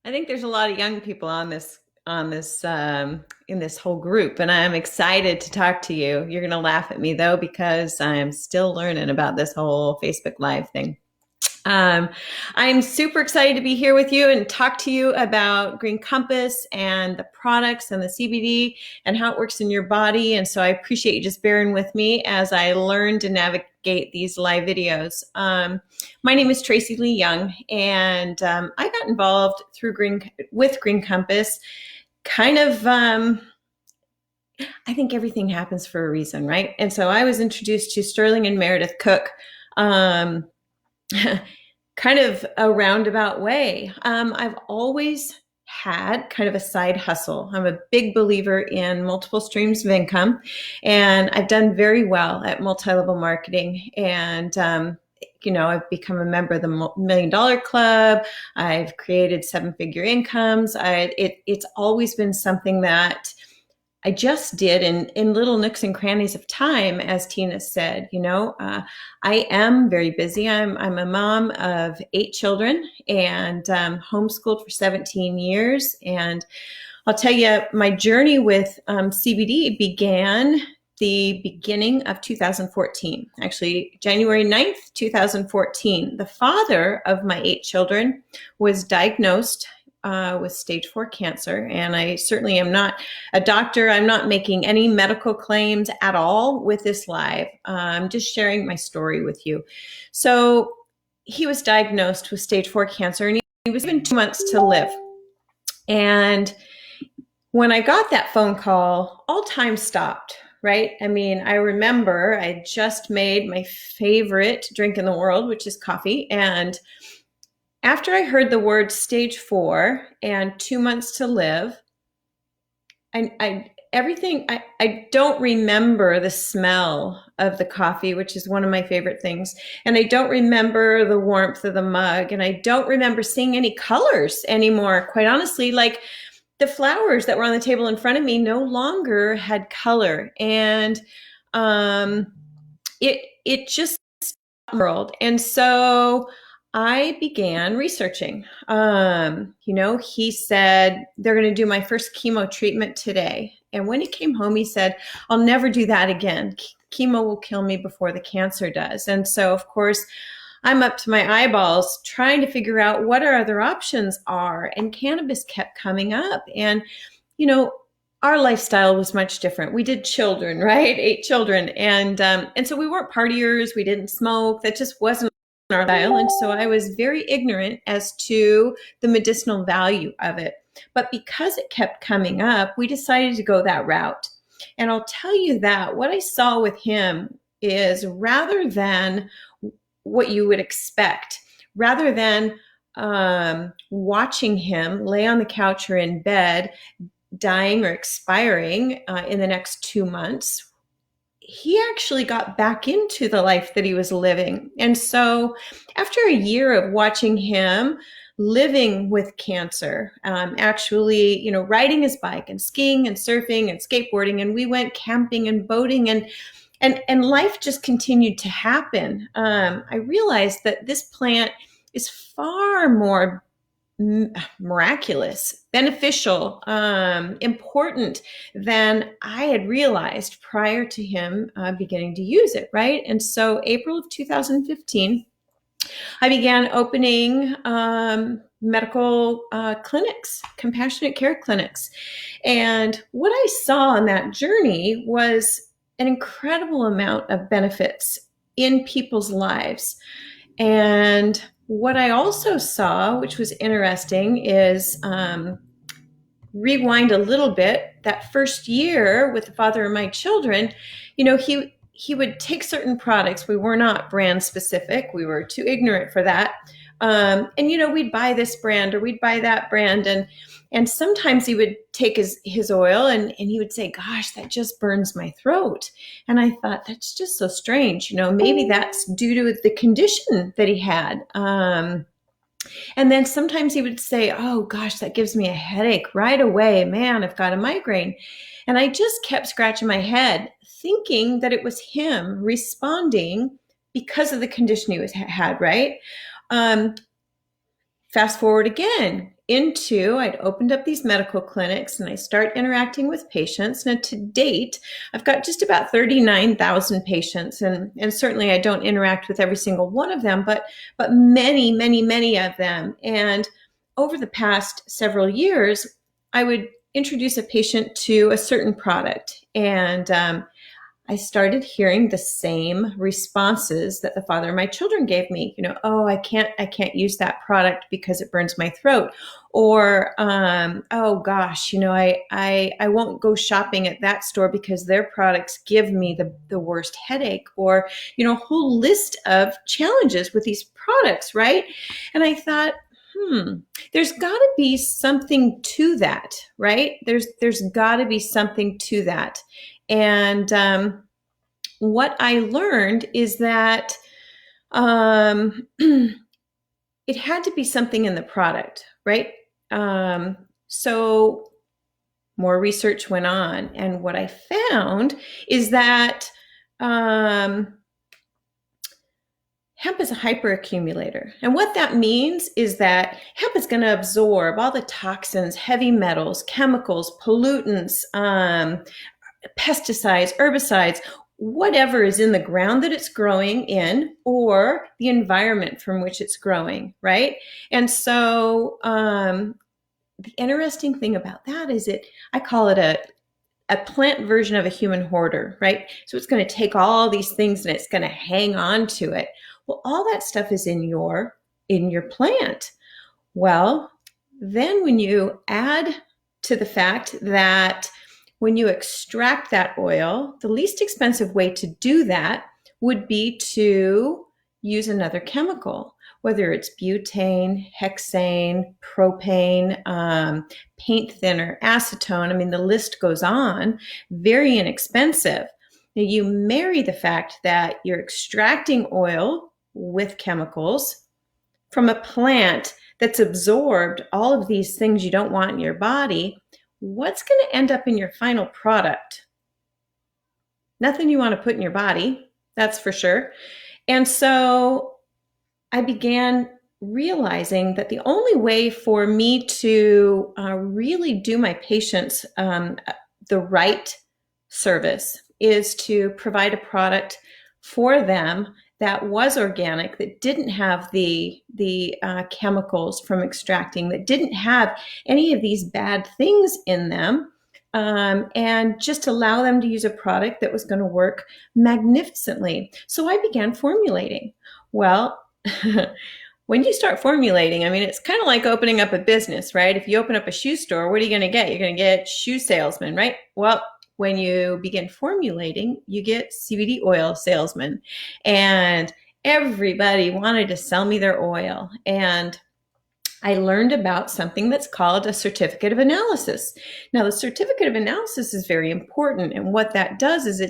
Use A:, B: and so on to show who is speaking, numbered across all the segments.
A: I think there's a lot of young people on this in this whole group, and I'm excited to talk to you. You're going to laugh at me though because I'm still learning about this whole Facebook Live thing. Um, I'm super excited to be here with you and talk to you about Green Compass and the products and the CBD and how it works in your body. And so I appreciate you just bearing with me as I learn to navigate these live videos. My name is Tracilea Young, and I got involved with Green Compass. Kind of, I think everything happens for a reason, right? And so I was introduced to Sterling and Meredith Cook. Um, kind of a roundabout way. I've always had kind of a side hustle. I'm a big believer in multiple streams of income, and I've done very well at multi-level marketing. And I've become a member of the $1 Million Club. I've created seven-figure incomes. It's always been something that I just did in little nooks and crannies of time, as Tina said. I am very busy. I'm a mom of 8 children and homeschooled for 17 years. And I'll tell you, my journey with CBD began the beginning of 2014, actually January 9th, 2014. The father of my 8 children was diagnosed with stage 4 cancer. And I certainly am not a doctor. I'm not making any medical claims at all with this live. I'm just sharing my story with you. So he was diagnosed with stage 4 cancer, and he was given 2 months to live. And when I got that phone call, all time stopped, right? I mean, I remember I just made my favorite drink in the world, which is coffee. And after I heard the word stage 4 and 2 months to live, I don't remember the smell of the coffee, which is one of my favorite things. And I don't remember the warmth of the mug. And I don't remember seeing any colors anymore. Quite honestly, like the flowers that were on the table in front of me no longer had color. And it just world. And so I began researching. He said, they're going to do my first chemo treatment today. And when he came home, he said, I'll never do that again. Chemo will kill me before the cancer does. And so, of course, I'm up to my eyeballs trying to figure out what our other options are. And cannabis kept coming up. And, our lifestyle was much different. We did children, right? 8 children. And so we weren't partiers. We didn't smoke. That just wasn't our style. And so I was very ignorant as to the medicinal value of it. But because it kept coming up, we decided to go that route. And I'll tell you that what I saw with him is, rather than what you would expect, rather than watching him lay on the couch or in bed, dying or expiring in the next 2 months, he actually got back into the life that he was living. And so after a year of watching him living with cancer, actually, riding his bike and skiing and surfing and skateboarding, and we went camping and boating, and life just continued to happen. I realized that this plant is far more miraculous, beneficial, important than I had realized prior to him beginning to use it, right? And so April of 2015, I began opening medical clinics, compassionate care clinics. And what I saw on that journey was an incredible amount of benefits in people's lives. And what I also saw, which was interesting, is rewind a little bit. That first year with the father of my children, he would take certain products. We were not brand specific. We were too ignorant for that. And we'd buy this brand or we'd buy that brand, and sometimes he would take his oil and he would say, gosh, that just burns my throat. And I thought, that's just so strange. Maybe that's due to the condition that he had. And then sometimes he would say, oh gosh, that gives me a headache right away. Man, I've got a migraine. And I just kept scratching my head, thinking that it was him responding because of the condition he had, right? Um, Fast forward again I'd opened up these medical clinics and I start interacting with patients. Now, to date, I've got just about 39,000 patients, and certainly I don't interact with every single one of them, but many, many, many of them. And over the past several years, I would introduce a patient to a certain product, and I started hearing the same responses that the father of my children gave me. Oh, I can't use that product because it burns my throat. Or, oh gosh, I won't go shopping at that store because their products give me the worst headache. Or, a whole list of challenges with these products, right? And I thought, there's got to be something to that, right? There's got to be something to that. And what I learned is that it had to be something in the product, right? So more research went on. And what I found is that hemp is a hyperaccumulator. And what that means is that hemp is going to absorb all the toxins, heavy metals, chemicals, pollutants, pesticides, herbicides, whatever is in the ground that it's growing in, or the environment from which it's growing, right? And so the interesting thing about that is I call it a plant version of a human hoarder, right? So it's going to take all these things and it's going to hang on to it. Well, all that stuff is in your plant. Well, then when you add to the fact that when you extract that oil, the least expensive way to do that would be to use another chemical, whether it's butane, hexane, propane, paint thinner, acetone. I mean, the list goes on. Very inexpensive. Now, you marry the fact that you're extracting oil with chemicals from a plant that's absorbed all of these things you don't want in your body. What's going to end up in your final product? Nothing you want to put in your body, that's for sure. And so I began realizing that the only way for me to really do my patients the right service is to provide a product for them that was organic, that didn't have the chemicals from extracting, that didn't have any of these bad things in them, and just allow them to use a product that was going to work magnificently. So I began formulating. Well, when you start formulating, I mean, it's kind of like opening up a business, right? If you open up a shoe store, what are you going to get? You're going to get shoe salesmen, right? Well, when you begin formulating, you get CBD oil salesmen. And everybody wanted to sell me their oil. And I learned about something that's called a certificate of analysis. Now, the certificate of analysis is very important. And what that does is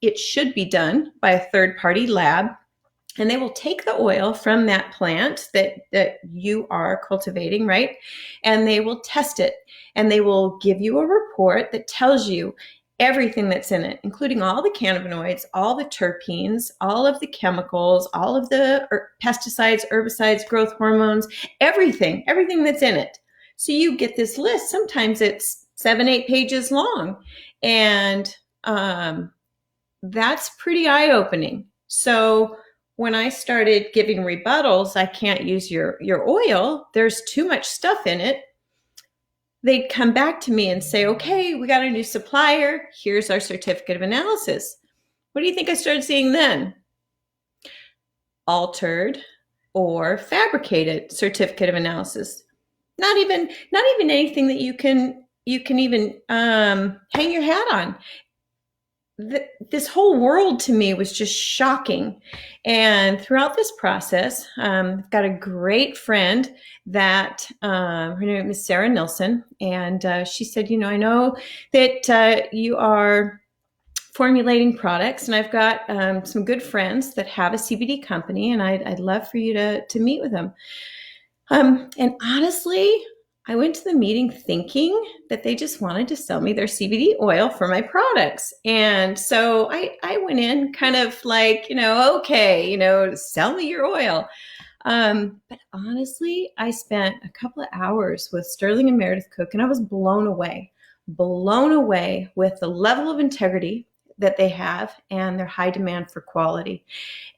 A: it should be done by a third-party lab. And they will take the oil from that plant that you are cultivating, right? And they will test it. And they will give you a report that tells you everything that's in it, including all the cannabinoids, all the terpenes, all of the chemicals, all of the pesticides, herbicides, growth hormones, everything that's in it. So you get this list. Sometimes it's 7-8 pages long. And that's pretty eye-opening. So when I started giving rebuttals, I can't use your oil, there's too much stuff in it, they'd come back to me and say, okay, we got a new supplier. Here's our certificate of analysis. What do you think I started seeing then? Altered or fabricated certificate of analysis. Not even anything that you can even hang your hat on. This whole world to me was just shocking. And throughout this process, I've got a great friend that her name is Sarah Nilsson. And she said, I know that you are formulating products, and I've got some good friends that have a CBD company, and I'd love for you to meet with them. And honestly, I went to the meeting thinking that they just wanted to sell me their CBD oil for my products. And so I went in kind of like, okay, sell me your oil. But honestly, I spent a couple of hours with Sterling and Meredith Cook, and I was blown away with the level of integrity that they have and their high demand for quality.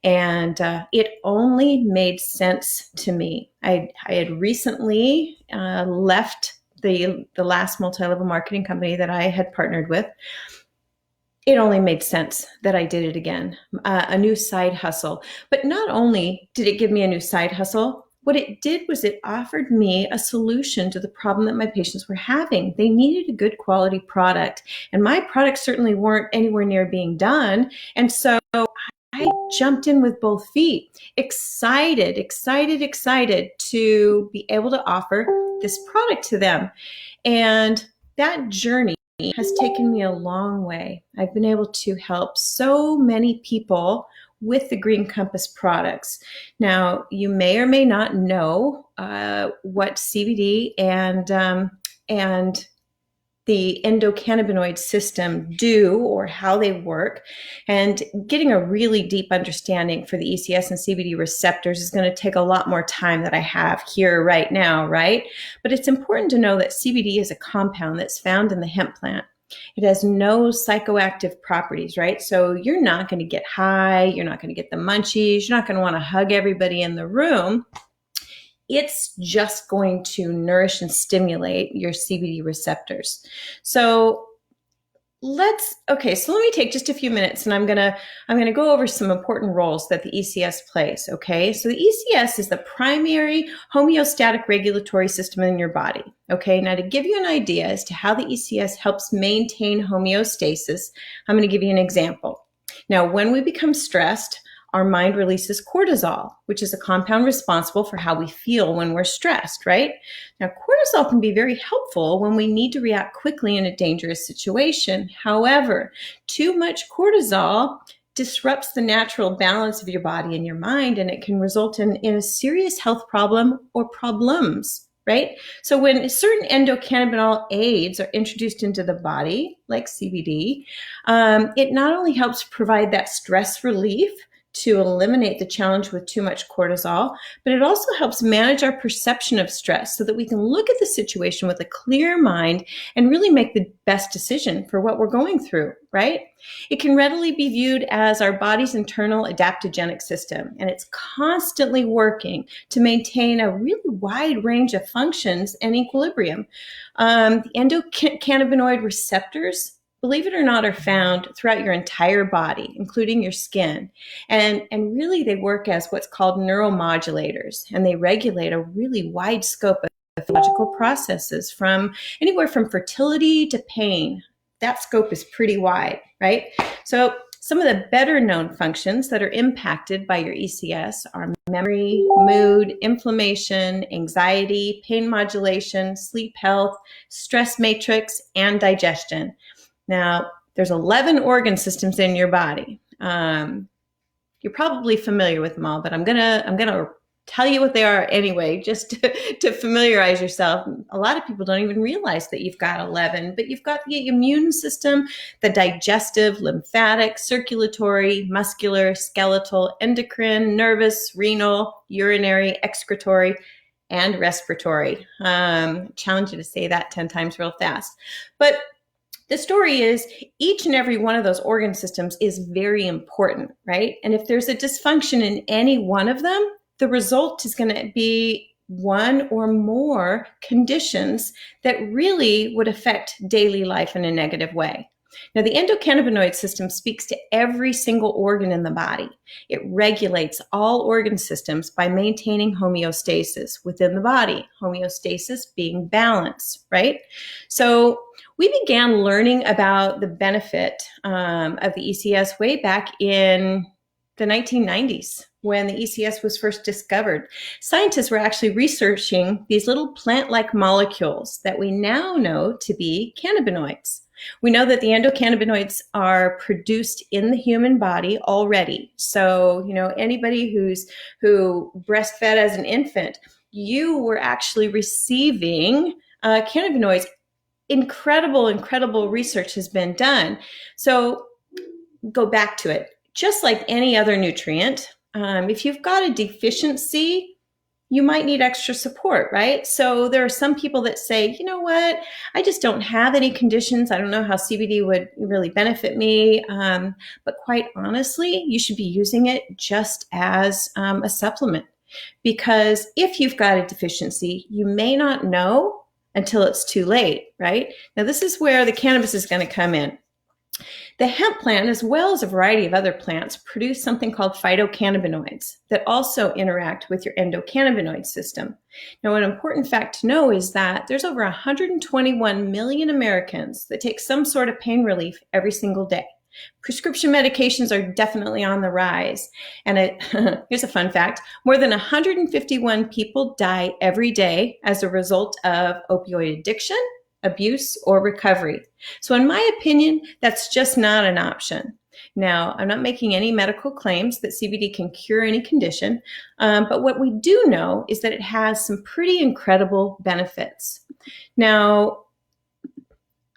A: And it only made sense to me. I had recently left the last multi-level marketing company that I had partnered with. It only made sense that I did it again, a new side hustle. But not only did it give me a new side hustle, what it did was it offered me a solution to the problem that my patients were having. They needed a good quality product, and my products certainly weren't anywhere near being done. And so I jumped in with both feet, excited to be able to offer this product to them. And that journey has taken me a long way. I've been able to help so many people with the Green Compass products. Now, you may or may not know what CBD and the endocannabinoid system do or how they work. And getting a really deep understanding for the ECS and CBD receptors is going to take a lot more time than I have here right now, right? But it's important to know that CBD is a compound that's found in the hemp plant. It has no psychoactive properties, right? So you're not going to get high, you're not going to get the munchies, you're not going to want to hug everybody in the room. It's just going to nourish and stimulate your CBD receptors. So let me take just a few minutes, and I'm gonna go over some important roles that the ECS plays. Okay, so the ECS is the primary homeostatic regulatory system in your body. Okay, now to give you an idea as to how the ECS helps maintain homeostasis, I'm going to give you an example. Now, when we become stressed, our mind releases cortisol, which is a compound responsible for how we feel when we're stressed, right? Now, cortisol can be very helpful when we need to react quickly in a dangerous situation. However, too much cortisol disrupts the natural balance of your body and your mind, and it can result in a serious health problem or problems. Right? So when certain endocannabinol aids are introduced into the body, like CBD, it not only helps provide that stress relief to eliminate the challenge with too much cortisol, but it also helps manage our perception of stress so that we can look at the situation with a clear mind and really make the best decision for what we're going through, right? It can readily be viewed as our body's internal adaptogenic system, and it's constantly working to maintain a really wide range of functions and equilibrium. The endocannabinoid receptors, believe it or not, are found throughout your entire body, including your skin. And really they work as what's called neuromodulators, and they regulate a really wide scope of physiological processes from anywhere from fertility to pain. That scope is pretty wide, right? So some of the better known functions that are impacted by your ECS are memory, mood, inflammation, anxiety, pain modulation, sleep health, stress matrix, and digestion. Now, there's 11 organ systems in your body. You're probably familiar with them all, but I'm gonna tell you what they are anyway, just to familiarize yourself. A lot of people don't even realize that you've got 11, but you've got the immune system, the digestive, lymphatic, circulatory, muscular, skeletal, endocrine, nervous, renal, urinary, excretory, and respiratory. Challenge you to say that 10 times real fast. But the story is each and every one of those organ systems is very important, right? And if there's a dysfunction in any one of them, the result is going to be one or more conditions that really would affect daily life in a negative way. Now, the endocannabinoid system speaks to every single organ in the body. It regulates all organ systems by maintaining homeostasis within the body, homeostasis being balance, right? So we began learning about the benefit of the ECS way back in the 1990s when the ECS was first discovered. Scientists were actually researching these little plant-like molecules that we now know to be cannabinoids. We know that the endocannabinoids are produced in the human body already. So, anybody who breastfed as an infant, you were actually receiving cannabinoids. Incredible research has been done. So go back to it. Just like any other nutrient, if you've got a deficiency you might need extra support, right? So there are some people that say, you know what, I just don't have any conditions. I don't know how CBD would really benefit me. But quite honestly, you should be using it just as a supplement, because if you've got a deficiency, you may not know until it's too late, right? Now, this is where the cannabis is going to come in. The hemp plant, as well as a variety of other plants, produce something called phytocannabinoids that also interact with your endocannabinoid system. Now, an important fact to know is that there's over 121 million Americans that take some sort of pain relief every single day. Prescription medications are definitely on the rise. And here's a fun fact: more than 151 people die every day as a result of opioid addiction, abuse, or recovery. So in my opinion, that's just not an option. Now, I'm not making any medical claims that CBD can cure any condition, but what we do know is that it has some pretty incredible benefits. Now,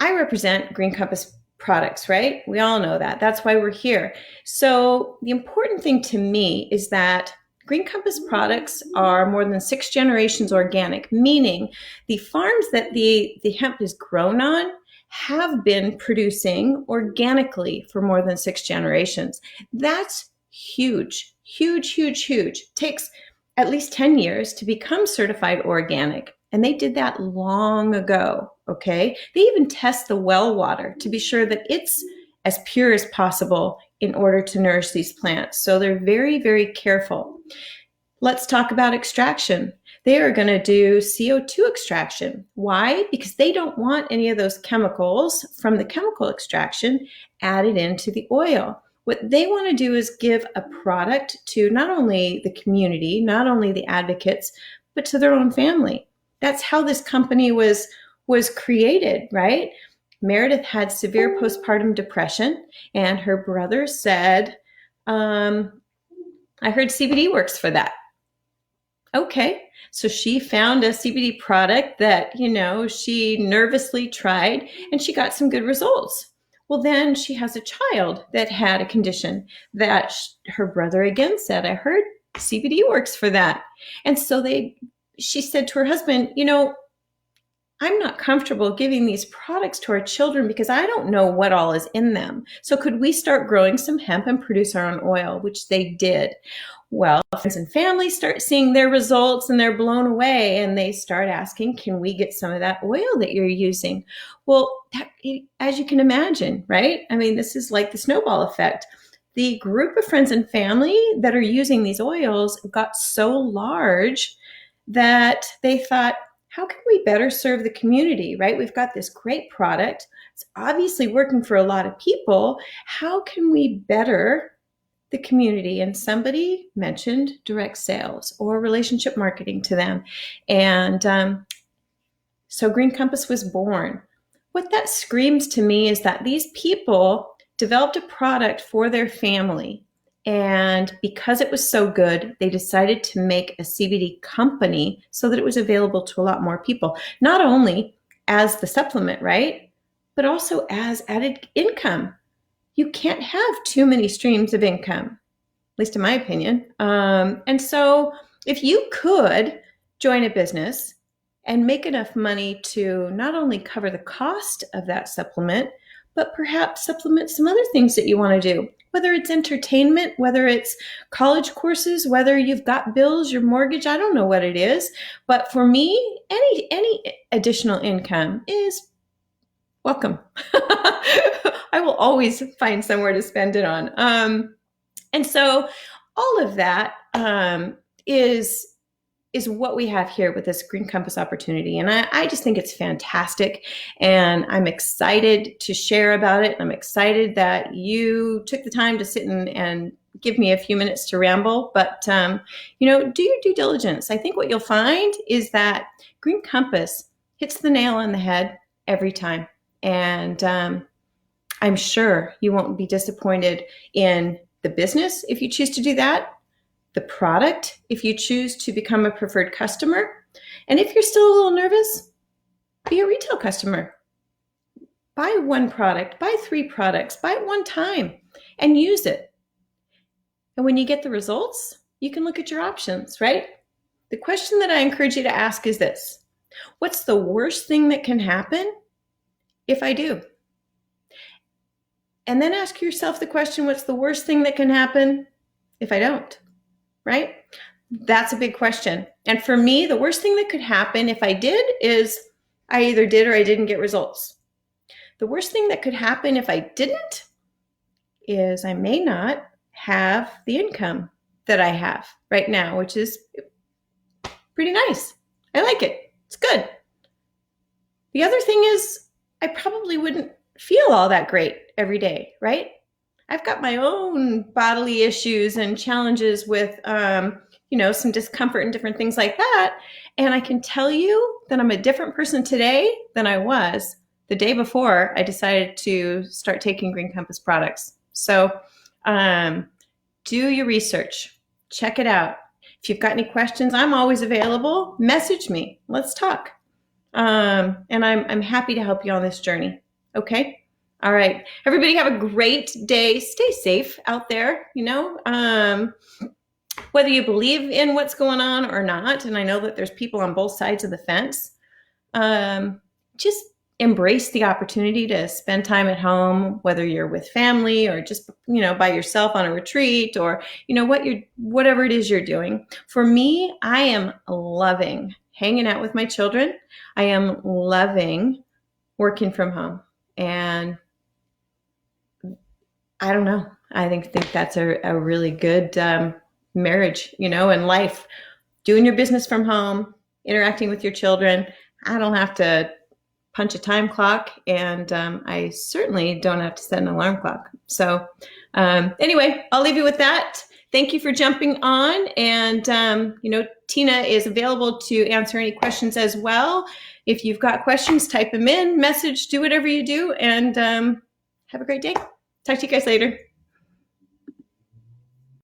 A: I represent Green Compass products, right? We all know that. That's why we're here. So the important thing to me is that Green Compass products are more than 6 generations organic, meaning the farms that the hemp is grown on have been producing organically for more than 6 generations. That's huge, huge, huge, huge. It takes at least 10 years to become certified organic. And they did that long ago, okay? They even test the well water to be sure that it's as pure as possible in order to nourish these plants. So they're very, very careful. Let's talk about extraction. They are going to do CO2 extraction. Why? Because they don't want any of those chemicals from the chemical extraction added into the oil. What they want to do is give a product to not only the community, not only the advocates, but to their own family. That's how this company was created, right? Meredith had severe postpartum depression, and her brother said, I heard CBD works for that. Okay, so she found a CBD product that, she nervously tried, and she got some good results. Well, then she has a child that had a condition that her brother again said, I heard CBD works for that. And so she said to her husband, I'm not comfortable giving these products to our children because I don't know what all is in them. So could we start growing some hemp and produce our own oil, which they did. Well, friends and family start seeing their results and they're blown away, and they start asking, can we get some of that oil that you're using? Well, as you can imagine, right? I mean, this is like the snowball effect. The group of friends and family that are using these oils got so large that they thought, how can we better serve the community, right? We've got this great product. It's obviously working for a lot of people. How can we better the community? And somebody mentioned direct sales or relationship marketing to them. And so Green Compass was born. What that screams to me is that these people developed a product for their family. And because it was so good, they decided to make a CBD company so that it was available to a lot more people, not only as the supplement, right? But also as added income. You can't have too many streams of income, at least in my opinion. And so if you could join a business and make enough money to not only cover the cost of that supplement, but perhaps supplement some other things that you want to do, whether it's entertainment, whether it's college courses, whether you've got bills, your mortgage, I don't know what it is. But for me, any additional income is welcome. I will always find somewhere to spend it on. And so all of that is what we have here with this Green Compass opportunity. And I just think it's fantastic. And I'm excited to share about it. I'm excited that you took the time to sit and give me a few minutes to ramble. But, do your due diligence. I think what you'll find is that Green Compass hits the nail on the head every time. And I'm sure you won't be disappointed in the business if you choose to do that, the product if you choose to become a preferred customer. And if you're still a little nervous, be a retail customer. Buy one product, buy 3 products, buy it one time and use it. And when you get the results, you can look at your options, right? The question that I encourage you to ask is this: what's the worst thing that can happen if I do? And then ask yourself the question, what's the worst thing that can happen if I don't? Right? That's a big question. And for me, the worst thing that could happen if I did is I either did or I didn't get results. The worst thing that could happen if I didn't is I may not have the income that I have right now, which is pretty nice. I like it. It's good. The other thing is I probably wouldn't feel all that great every day, right? I've got my own bodily issues and challenges with, some discomfort and different things like that. And I can tell you that I'm a different person today than I was the day before I decided to start taking Green Compass products. So do your research. Check it out. If you've got any questions, I'm always available. Message me. Let's talk. And I'm happy to help you on this journey. Okay? All right. Everybody have a great day. Stay safe out there, whether you believe in what's going on or not. And I know that there's people on both sides of the fence. Just embrace the opportunity to spend time at home, whether you're with family or just, by yourself on a retreat or, whatever it is you're doing. For me, I am loving hanging out with my children. I am loving working from home. And I don't know. I think that's a really good marriage, and life. Doing your business from home, interacting with your children. I don't have to punch a time clock, and I certainly don't have to set an alarm clock. So anyway, I'll leave you with that. Thank you for jumping on. And, Tina is available to answer any questions as well. If you've got questions, type them in, message, do whatever you do, and have a great day. Talk to you guys later.